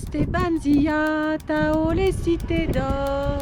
Estebanzia, taolecite d'or.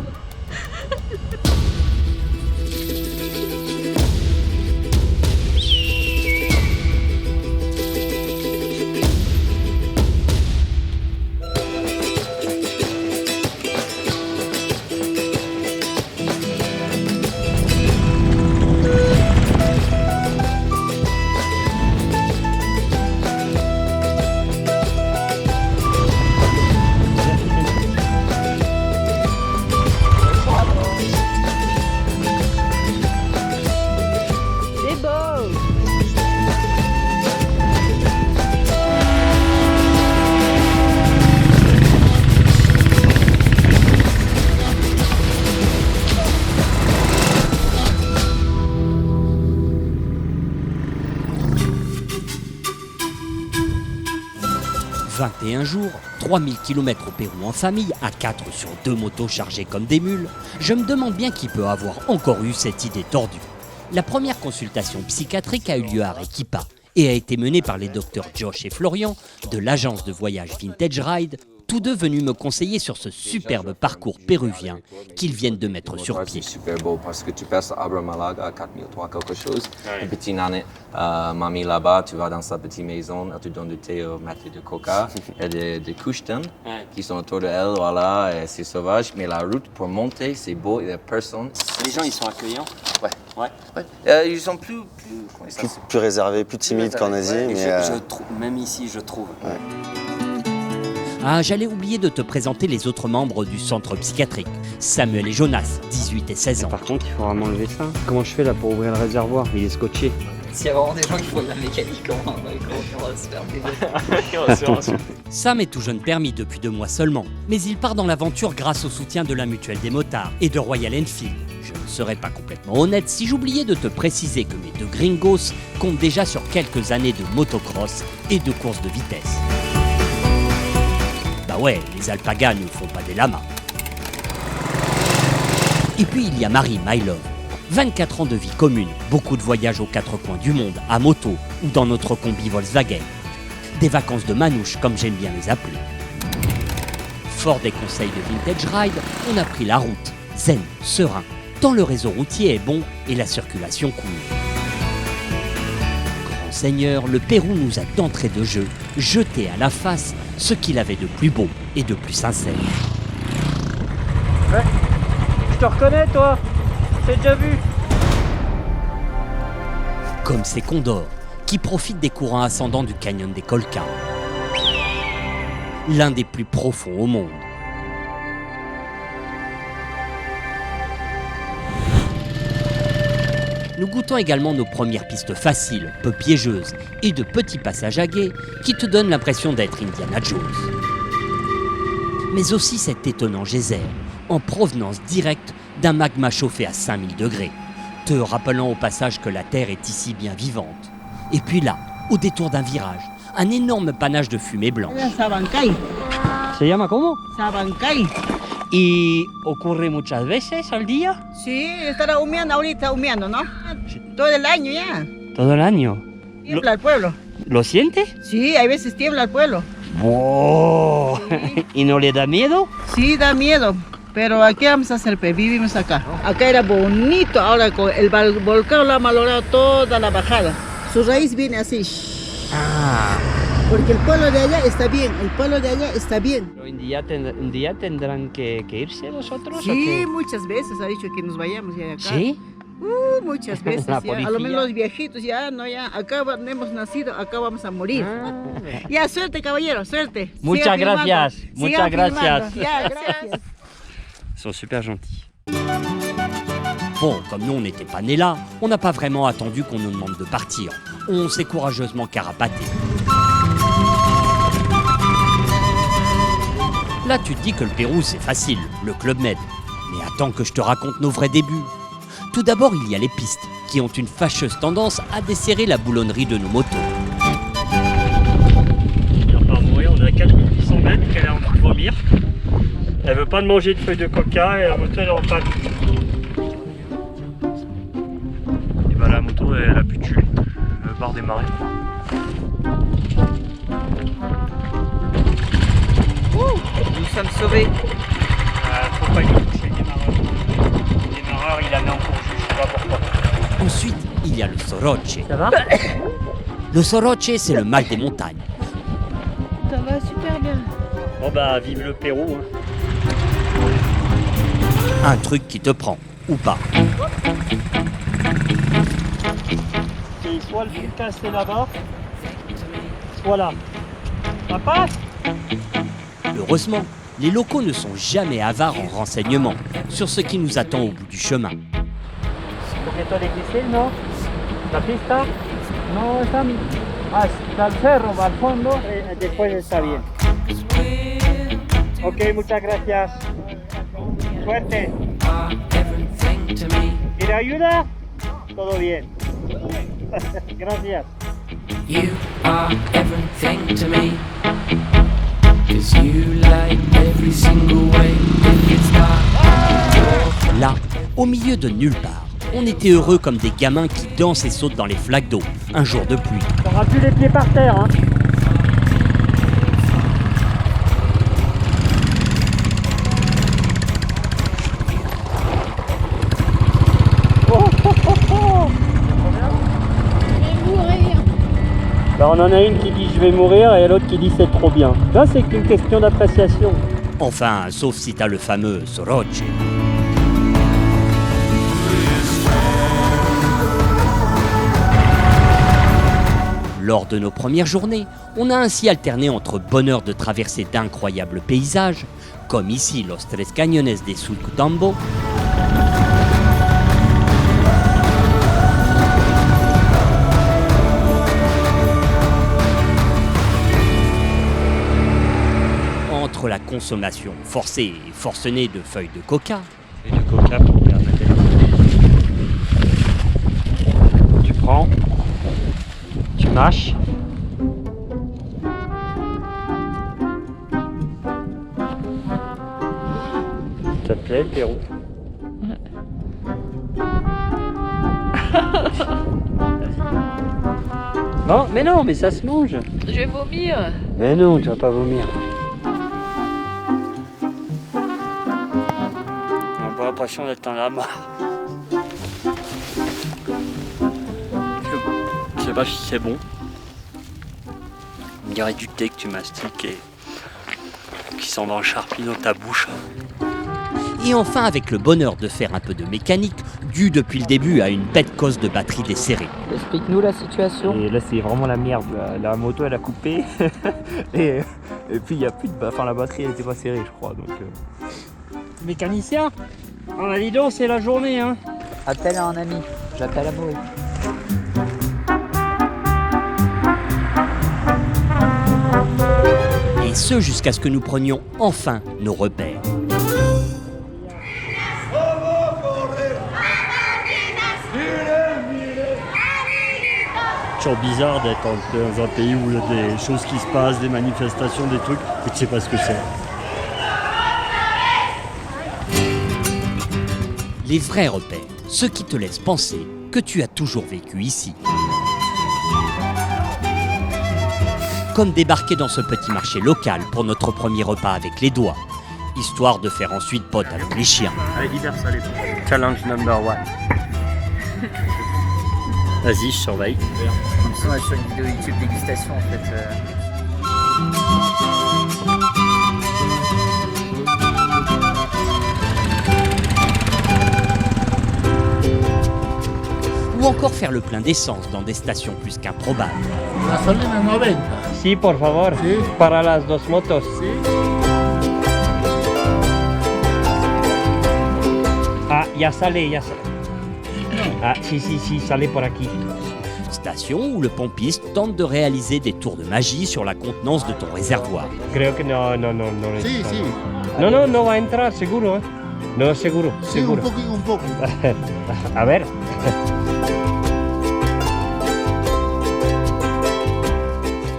« 21 jours, 3000 km au Pérou en famille, à 4 sur 2 motos chargées comme des mules, je me demande bien qui peut avoir encore eu cette idée tordue. La première consultation psychiatrique a eu lieu à Arequipa et a été menée par les docteurs Josh et Florian de l'agence de voyage Vintage Ride, tous deux venus me conseiller sur ce superbe parcours péruvien qu'ils viennent de mettre sur pied. C'est super beau parce que tu passes à Abramalaga à 4003 quelque chose. Ouais. Une petite nanette, mamie là-bas, tu vas dans sa petite maison, elle te donne du thé au matin de coca, et des couches-tons qui sont autour de elle, voilà, et c'est sauvage. Mais la route pour monter, c'est beau, il y a personne. Les gens, ils sont accueillants. Ouais. Ils sont plus réservés, plus timides qu'en Asie. Mais même ici, je trouve. Ouais. Ah, j'allais oublier de te présenter les autres membres du centre psychiatrique. Samuel et Jonas, 18 et 16 ans. Par contre, il faut vraiment enlever ça. Comment je fais là pour ouvrir le réservoir? Il est scotché. S'il y a vraiment des gens qui font de la mécanique, on va se faire des... Sam est tout jeune permis depuis 2 mois seulement, mais il part dans l'aventure grâce au soutien de la Mutuelle des motards et de Royal Enfield. Je ne serais pas complètement honnête si j'oubliais de te préciser que mes 2 gringos comptent déjà sur quelques années de motocross et de courses de vitesse. Bah ouais, les alpagas ne font pas des lamas. Et puis il y a Marie, my love. 24 ans de vie commune, beaucoup de voyages aux 4 coins du monde, à moto ou dans notre combi Volkswagen. Des vacances de manouche, comme j'aime bien les appeler. Fort des conseils de Vintage Ride, on a pris la route, zen, serein, tant le réseau routier est bon et la circulation coule. Grand Seigneur, le Pérou nous a d'entrée de jeu jeté à la face ce qu'il avait de plus beau et de plus sincère. Ouais. Je te reconnais, toi. J'ai déjà vu. Comme ces condors qui profitent des courants ascendants du canyon des Colcas, l'un des plus profonds au monde. Nous goûtons également nos premières pistes faciles, peu piégeuses, et de petits passages à gué qui te donnent l'impression d'être Indiana Jones. Mais aussi cet étonnant geyser, en provenance directe d'un magma chauffé à 5000 degrés, te rappelant au passage que la Terre est ici bien vivante. Et puis là, au détour d'un virage, un énorme panache de fumée blanche. Sabancay. ¿Se llama cómo? Sabancay. ¿Y ocurre muchas veces al día? Sí, estará humeando ahorita, humeando, ¿no? Todo el año ya. Todo el año. Tiembla el pueblo. ¿Lo siente? Sí, hay veces tiembla el pueblo. ¡Wow! Sí. ¿Y no le da miedo? Sí, da miedo. Pero aquí vamos a hacer, vivimos acá. Acá era bonito, ahora con el volcán lo ha malogrado toda la bajada. Su raíz viene así. Ah. Porque el pueblo de allá está bien, el pueblo de allá está bien. ¿Un día tendrán que irse vosotros? Sí, muchas veces ha dicho que nos vayamos ya de acá. ¿Sí? Muchas veces ya. A lo menos los viejitos ya, no ya. Acá hemos nacido, acá vamos a morir. Ya, suerte, caballero, suerte. Muchas gracias, muchas gracias. Ya, gracias. Ils sont super gentils. Bon, comme nous on n'était pas nés là, on n'a pas vraiment attendu qu'on nous demande de partir. On s'est courageusement carapaté. Là tu te dis que le Pérou c'est facile, le Club Med. Mais attends que je te raconte nos vrais débuts. Tout d'abord il y a les pistes, qui ont une fâcheuse tendance à desserrer la boulonnerie de nos motos. On est à 4800 mètres, qu'elle est en train de vomir. Elle veut pas de manger de feuilles de coca et la moto elle est en panne. Et bah la moto elle a plus de jus, elle veut pas redémarrer. ça me sauver. Faut pas lui toucher le démarreur. Le démarreur, il a mis en cours, je sais pas pourquoi. Ensuite, il y a le soroche. Ça va? Le soroche, c'est le mal des montagnes. Ça va super bien. Bon bah, vive le Pérou. Hein. Un truc qui te prend, ou pas. C'est soit le fil cassé là-bas, soit là. Ça passe? Heureusement, les locaux ne sont jamais avares en renseignements sur ce qui nous attend au bout du chemin. ¿Poquito difícil, no? ¿La pista? No está bien. Ah, está el cerro, va al fondo, después está bien. Ok, muchas gracias. Suerte. ¿Quiere ayuda? Todo bien. Gracias. You are everything to me. 'Cause you light every single way. If it's dark. Là, au milieu de nulle part, on était heureux comme des gamins qui dansent et sautent dans les flaques d'eau, un jour de pluie. T'auras plus les pieds par terre, hein. Bah on en a une qui dit je vais mourir et l'autre qui dit c'est trop bien. Là c'est qu'une question d'appréciation. Enfin, sauf si t'as le fameux soroche. Lors de nos premières journées, on a ainsi alterné entre bonheur de traverser d'incroyables paysages, comme ici Los Tres Cañones de Sulcutambo, entre la consommation forcée et forcenée de feuilles de coca, Et du coca pour permettre la Tu prends, tu mâches. Ça te plaît le Pérou? Non, mais non, mais ça se mange. Je vais vomir. Mais non, tu vas pas vomir. On a pas l'impression d'être dans la mare. Je sais pas si c'est bon. On dirait du thé que tu mastiques et qui s'en va en charpie dans ta bouche. et enfin avec le bonheur de faire un peu de mécanique, dû depuis le début à une bête cause de batterie desserrée. Explique-nous la situation. Et là c'est vraiment la merde, la moto elle a coupé et puis il n'y a plus de la batterie elle était pas serrée je crois donc. Mécanicien? Ah bah dis donc, c'est la journée hein. Appelle à un ami, j'appelle à Maurice. Et ce jusqu'à ce que nous prenions enfin nos repères. C'est toujours bizarre d'être dans un pays où il y a des choses qui se passent, des manifestations, des trucs, et tu sais pas ce que c'est. Les vrais repères, ceux qui te laissent penser que tu as toujours vécu ici. Comme débarquer dans ce petit marché local pour notre premier repas avec les doigts, histoire de faire ensuite pote avec les chiens. Allez hyper salé. Challenge number 1. Vas-y, je surveille. Comme ça, on est sur une vidéo YouTube dégustation en fait. Ou encore faire le plein d'essence dans des stations plus qu'improbables. Gasolina 90. Si, por favor. Sí. Para las dos motos. Ah, ya sale, ya sale. Ah, si, sale por aquí. Station où le pompiste tente de réaliser des tours de magie sur la contenance de ton réservoir. Creo que no. Sí, sí. No va a entrar, seguro, ¿eh? No, seguro, Sí, seguro. un poco. A ver.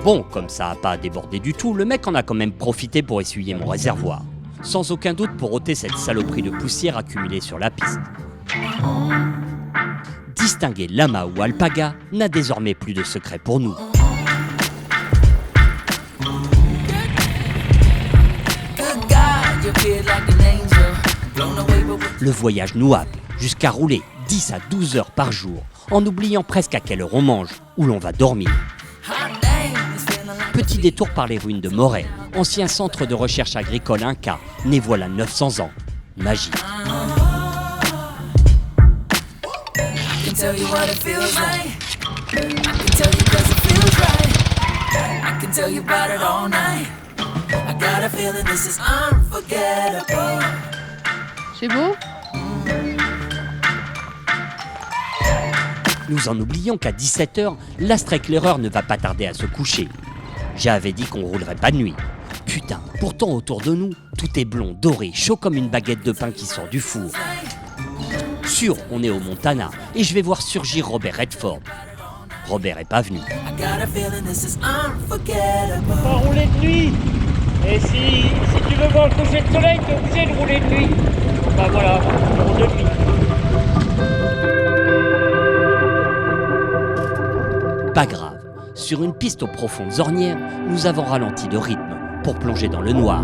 Bon, comme ça n'a pas débordé du tout, le mec en a quand même profité pour essuyer mon réservoir. Sans aucun doute pour ôter cette saloperie de poussière accumulée sur la piste. Distinguer lama ou alpaga n'a désormais plus de secret pour nous. Good God. Le voyage nous happe jusqu'à rouler 10 à 12 heures par jour, en oubliant presque à quelle heure on mange, où l'on va dormir. Petit détour par les ruines de Moret, ancien centre de recherche agricole Inca, né voilà 900 ans. Magie. C'est beau? Nous en oublions qu'à 17h, l'astre éclaireur ne va pas tarder à se coucher. J'avais dit qu'on roulerait pas de nuit. Putain, pourtant autour de nous, tout est blond, doré, chaud comme une baguette de pain qui sort du four. Sûr, on est au Montana et je vais voir surgir Robert Redford. Robert est pas venu. Faut pas rouler de nuit. Et si tu veux voir le coucher de soleil, t'es obligé de rouler de nuit. Bah voilà, on roule de nuit. Pas grave, sur une piste aux profondes ornières, nous avons ralenti de rythme pour plonger dans le noir.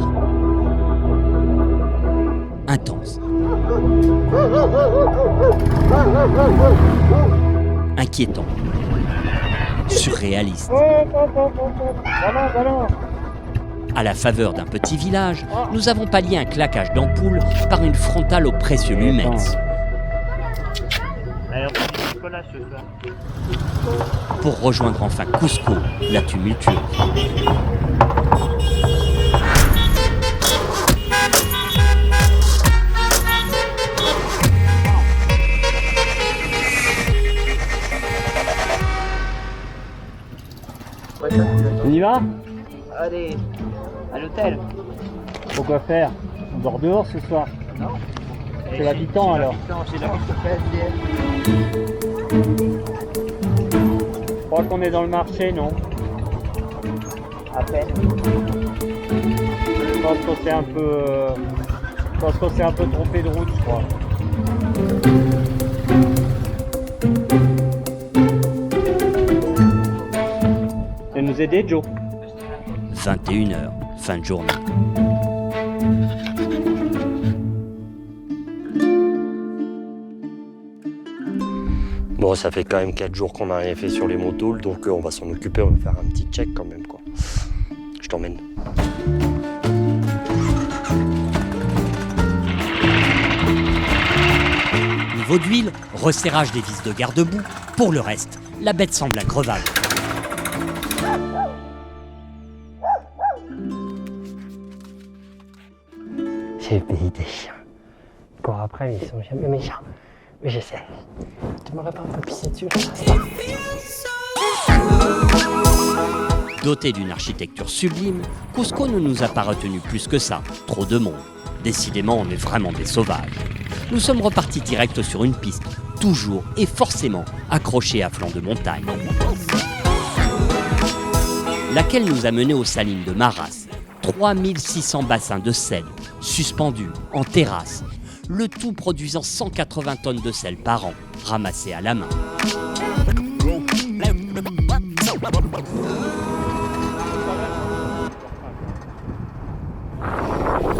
Intense. Inquiétant. Surréaliste. À la faveur d'un petit village, nous avons pallié un claquage d'ampoule par une frontale au précieux Lumens. Pour rejoindre enfin Cusco, la tumultueuse. On y va? Allez, à l'hôtel. Pourquoi faire? On dort dehors ce soir. Non. C'est l'habitant alors. J'ai la SDF. Je crois qu'on est dans le marché, non? À peine. Je pense qu'on s'est un peu trompé de route, je crois. Et nous aider, Joe? 21h, fin de journée. Bon, ça fait quand même 4 jours qu'on n'a rien fait sur les motos, donc on va s'en occuper, on va faire un petit check quand même, quoi. Je t'emmène. Niveau d'huile, resserrage des vis de garde-boue. Pour le reste, la bête semble increvable. C'est le pays des chiens. Pour après, ils sont jamais méchants. Mais j'essaie. Tu m'aurais pas un peu pissé dessus là? Doté d'une architecture sublime, Cusco ne nous a pas retenu plus que ça. Trop de monde. Décidément, on est vraiment des sauvages. Nous sommes repartis direct sur une piste, toujours et forcément accrochée à flanc de montagne. Laquelle nous a menés aux salines de Maras. 3600 bassins de sel, suspendus en terrasse, le tout produisant 180 tonnes de sel par an, ramassés à la main.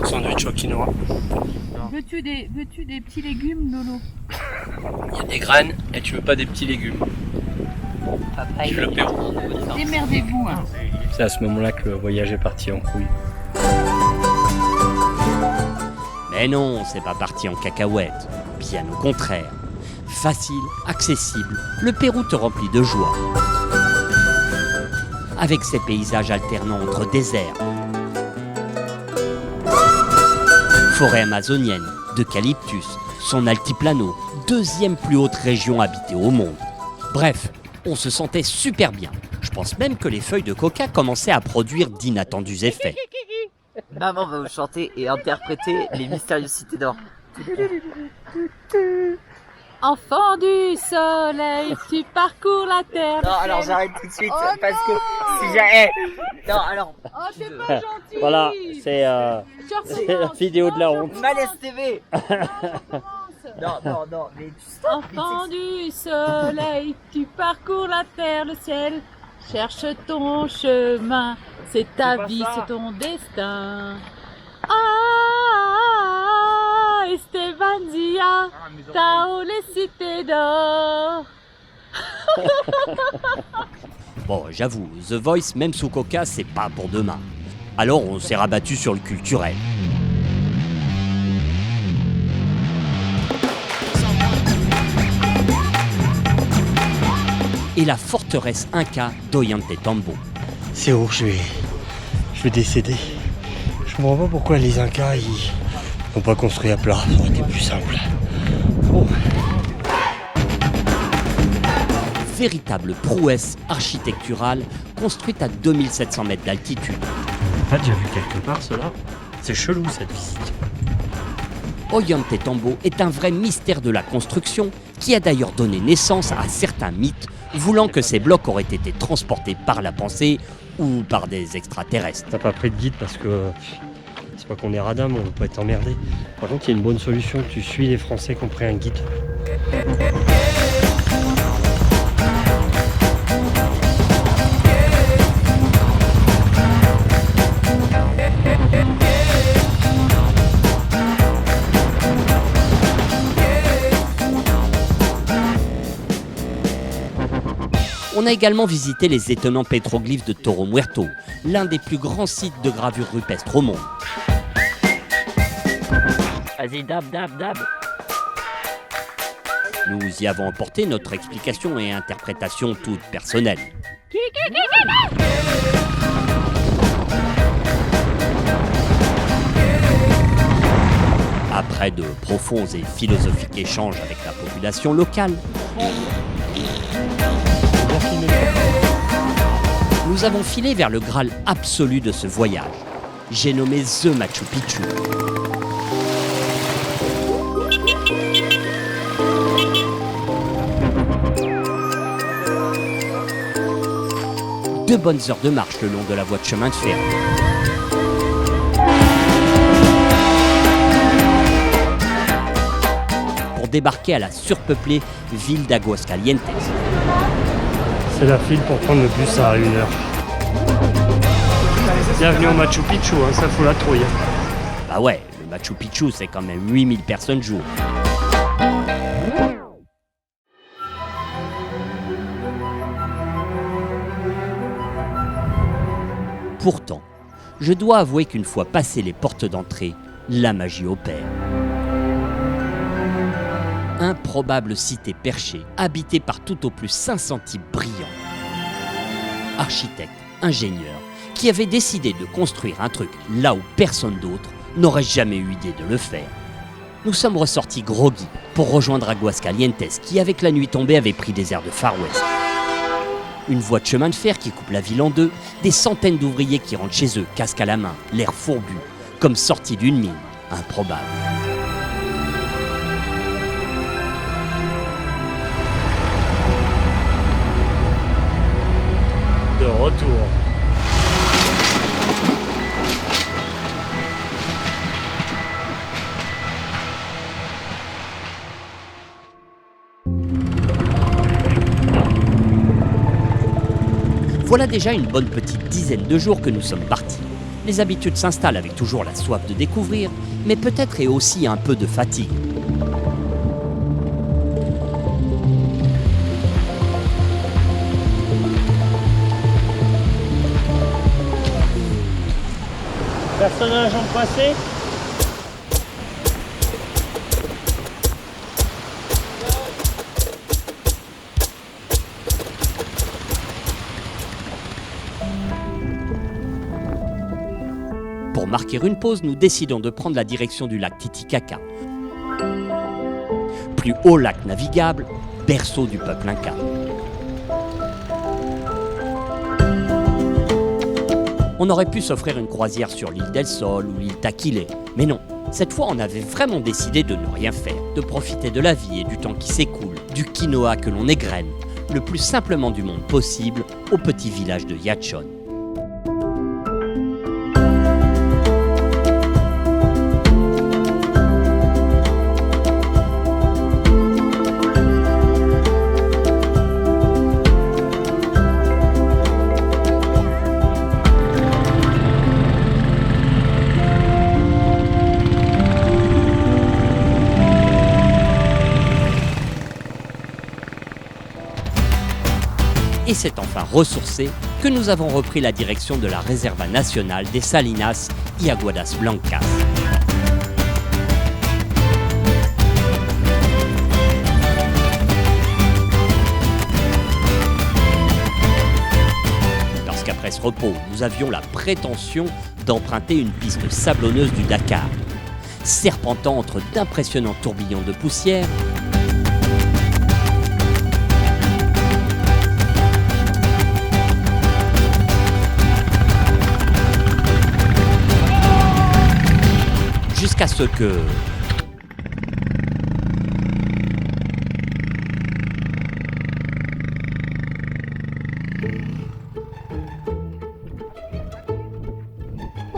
Sandwich au quinoa. Veux-tu des petits légumes, Lolo? Il y a des graines et tu veux pas des petits légumes. Papa, Je le perds. Démerdez-vous, hein. C'est à ce moment-là que le voyage est parti en couille. Mais non, c'est pas parti en cacahuète. Bien au contraire. Facile, accessible, le Pérou te remplit de joie. Avec ses paysages alternant entre déserts, forêt amazonienne, d'eucalyptus, son altiplano, deuxième plus haute région habitée au monde. Bref, on se sentait super bien. Je pense même que les feuilles de coca commençaient à produire d'inattendus effets. Maman va vous chanter et interpréter les mystérieuses cités d'or. Enfant du soleil, tu parcours la terre. Non, alors j'arrête tout de suite parce que si j'ai... Non, alors... Oh, t'es pas gentil. Voilà, c'est la vidéo de la honte. Malaise TV. Non, mais tu stops. Enfant du soleil, tu parcours la terre, le ciel. Cherche ton chemin, c'est ta vie, c'est ton destin. Ah, et Estebanzia, Tao les cités d'or. Bon, j'avoue, The Voice, même sous Coca, c'est pas pour demain. Alors on s'est rabattu sur le culturel. Et la forteresse Inca d'Ollantaytambo. C'est où je vais décéder. Je comprends pas pourquoi les Incas, ils n'ont pas construit à plat. Ça aurait été plus simple. Oh. Véritable prouesse architecturale construite à 2700 mètres d'altitude. T'as déjà vu quelque part cela? C'est chelou cette visite. Ollantaytambo est un vrai mystère de la construction qui a d'ailleurs donné naissance à certains mythes voulant que ces blocs auraient été transportés par la pensée ou par des extraterrestres. T'as pas pris de guide parce que c'est pas qu'on est radin, mais on veut pas être emmerdé. Par contre, il y a une bonne solution, tu suis les Français qui ont pris un guide. On a également visité les étonnants pétroglyphes de Toro Muerto, l'un des plus grands sites de gravure rupestre au monde. Vas-y, dab. Nous y avons apporté notre explication et interprétation toute personnelle. Après de profonds et philosophiques échanges avec la population locale, nous avons filé vers le Graal absolu de ce voyage. J'ai nommé The Machu Picchu. Deux bonnes heures de marche le long de la voie de chemin de fer. Pour débarquer à la surpeuplée ville d'Aguascalientes. C'est la file pour prendre le bus à 1h. Bienvenue au Machu Picchu, hein, ça fout la trouille. Bah ouais, le Machu Picchu c'est quand même 8000 personnes jour. Pourtant, je dois avouer qu'une fois passées les portes d'entrée, la magie opère. Improbable cité perchée, habitée par tout au plus 500 types brillants. Architectes, ingénieurs, qui avaient décidé de construire un truc là où personne d'autre n'aurait jamais eu idée de le faire. Nous sommes ressortis groggy pour rejoindre Aguascalientes, qui avec la nuit tombée avait pris des airs de Far West. Une voie de chemin de fer qui coupe la ville en deux, des centaines d'ouvriers qui rentrent chez eux, casque à la main, l'air fourbu, comme sortis d'une mine, improbable. De retour. Voilà déjà une bonne petite dizaine de jours que nous sommes partis. Les habitudes s'installent avec toujours la soif de découvrir, mais peut-être et aussi un peu de fatigue. Personne à la jambe passée? Pour marquer une pause, nous décidons de prendre la direction du lac Titicaca. Plus haut lac navigable, berceau du peuple inca. On aurait pu s'offrir une croisière sur l'île del Sol ou l'île Taquile, mais non. Cette fois, on avait vraiment décidé de ne rien faire, de profiter de la vie et du temps qui s'écoule, du quinoa que l'on égrène, le plus simplement du monde possible, au petit village de Yachon. c'est enfin ressourcés que nous avons repris la direction de la Reserva nationale des Salinas y Aguadas Blancas. Après ce repos, nous avions la prétention d'emprunter une piste sablonneuse du Dakar, serpentant entre d'impressionnants tourbillons de poussière, jusqu'à ce que...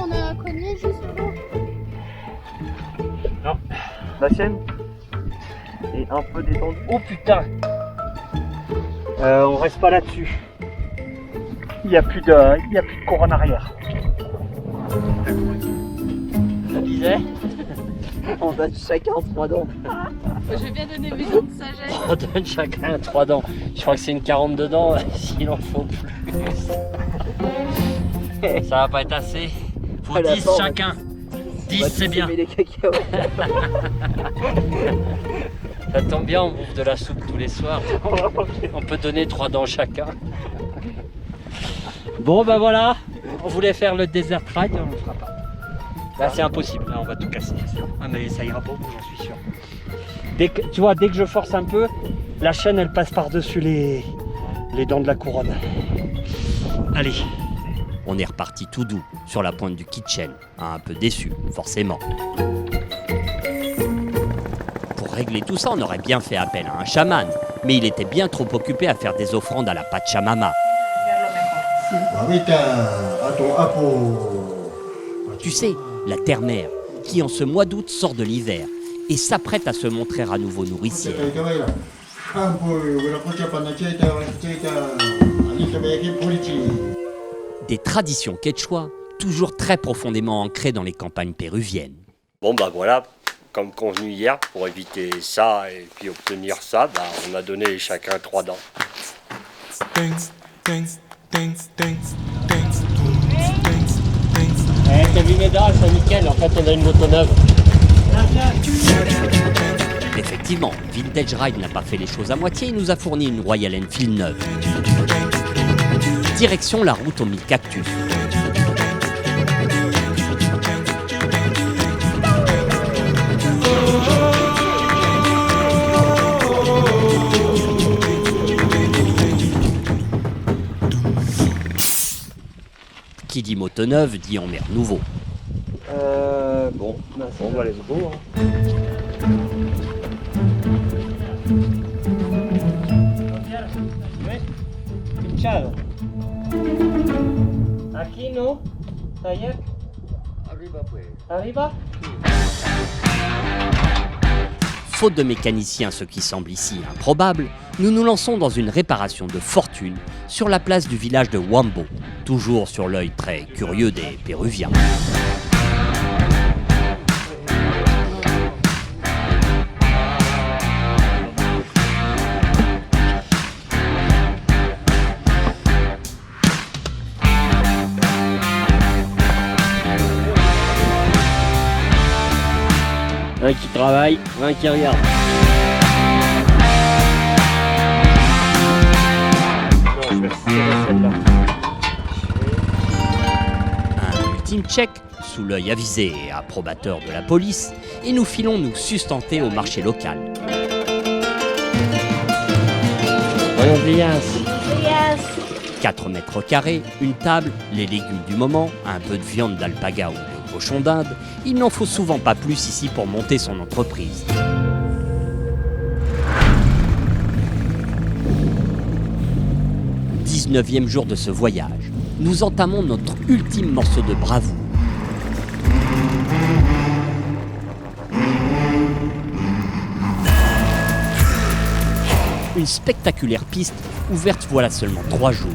On a cogné juste là. Non, la sienne est un peu détendue. Oh putain, on reste pas là-dessus. Il n'y a plus de cours en arrière. Je disais, on donne chacun 3 dents. Je vais bien donner mes dents de sagesse. On donne chacun 3 dents. Je crois que c'est une 42 dents, s'il en faut plus. Ça va pas être assez. Faut 10 chacun. 10 c'est bien. Ça tombe bien, on bouffe de la soupe tous les soirs. On peut donner 3 dents chacun. Bon ben voilà, on voulait faire le desert ride, on le fera pas. Là c'est impossible, là on va tout casser. Ah mais ça ira pas, j'en suis sûr. Dès que je force un peu, la chaîne elle passe par-dessus les dents de la couronne. Allez. On est reparti tout doux sur la pointe du Kitchen, un peu déçu, forcément. Pour régler tout ça, on aurait bien fait appel à un chaman, mais il était bien trop occupé à faire des offrandes à la Pachamama. Tu sais, la terre-mère, qui en ce mois d'août sort de l'hiver et s'apprête à se montrer à nouveau nourricière. Des traditions quechua, toujours très profondément ancrées dans les campagnes péruviennes. Bon bah voilà, comme convenu hier, pour éviter ça et puis obtenir ça, bah, on a donné chacun 3 dents. T'as vu mes dents, c'est nickel, en fait on a une moto neuve. Effectivement, Vintage Ride n'a pas fait les choses à moitié, il nous a fourni une Royal Enfield neuve. Direction la route aux 1000 cactus. Qui dit moto neuve dit emmer nouveau. Bon, bah let's go. Pinchado. Aquí no. Allá. Arriba pues. Arriba. Faute de mécaniciens, ce qui semble ici improbable, nous nous lançons dans une réparation de fortune sur la place du village de Wambo, toujours sur l'œil très curieux des Péruviens. Un qui travaille, un qui regarde. Non, je vais retirer celle-là. Un ultime check, sous l'œil avisé et approbateur de la police, et nous filons nous sustenter au marché local. Voyons bien. 4 mètres carrés, une table, les légumes du moment, un peu de viande d'alpaga ou de cochon d'Inde, il n'en faut souvent pas plus ici pour monter son entreprise. « 19e jour de ce voyage, nous entamons notre ultime morceau de bravoure. Une spectaculaire piste ouverte voilà seulement 3 jours,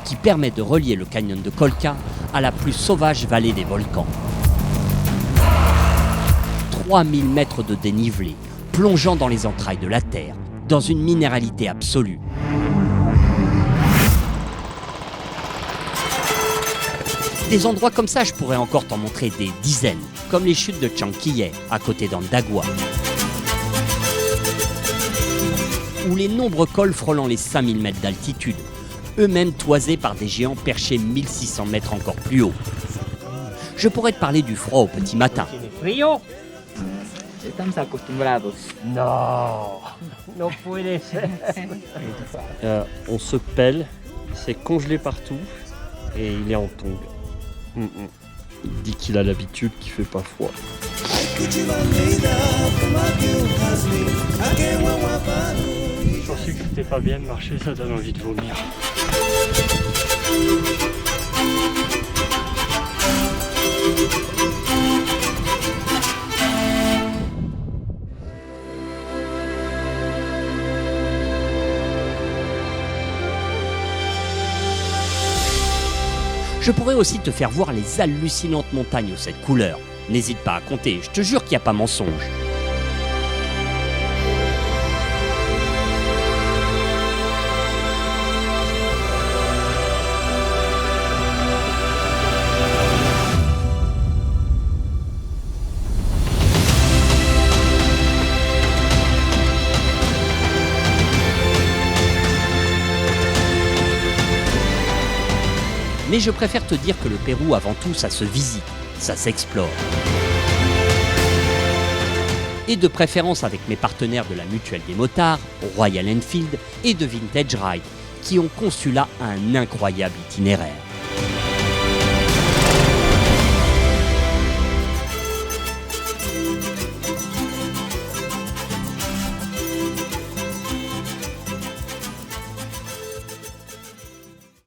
qui permet de relier le canyon de Colca à la plus sauvage vallée des volcans. 3000 mètres de dénivelé, plongeant dans les entrailles de la Terre, dans une minéralité absolue. Des endroits comme ça, je pourrais encore t'en montrer des dizaines, comme les chutes de Chanquillet, à côté d'Andagua. Ou les nombreux cols frôlant les 5000 mètres d'altitude, eux-mêmes toisés par des géants perchés 1600 mètres encore plus haut. Je pourrais te parler du froid au petit matin. Frío? Estamos acostumbrados. Non, no puede ser. On se pèle, c'est congelé partout et il est en tongs. Il dit qu'il a l'habitude, qu'il fait pas froid. Je pensais que c'était pas bien de marcher, ça donne envie de vomir. Je pourrais aussi te faire voir les hallucinantes montagnes aux 7 couleurs. N'hésite pas à compter, je te jure qu'il n'y a pas mensonge. Mais je préfère te dire que le Pérou, avant tout, ça se visite, ça s'explore. Et de préférence avec mes partenaires de la Mutuelle des Motards, Royal Enfield et de Vintage Ride, qui ont conçu là un incroyable itinéraire.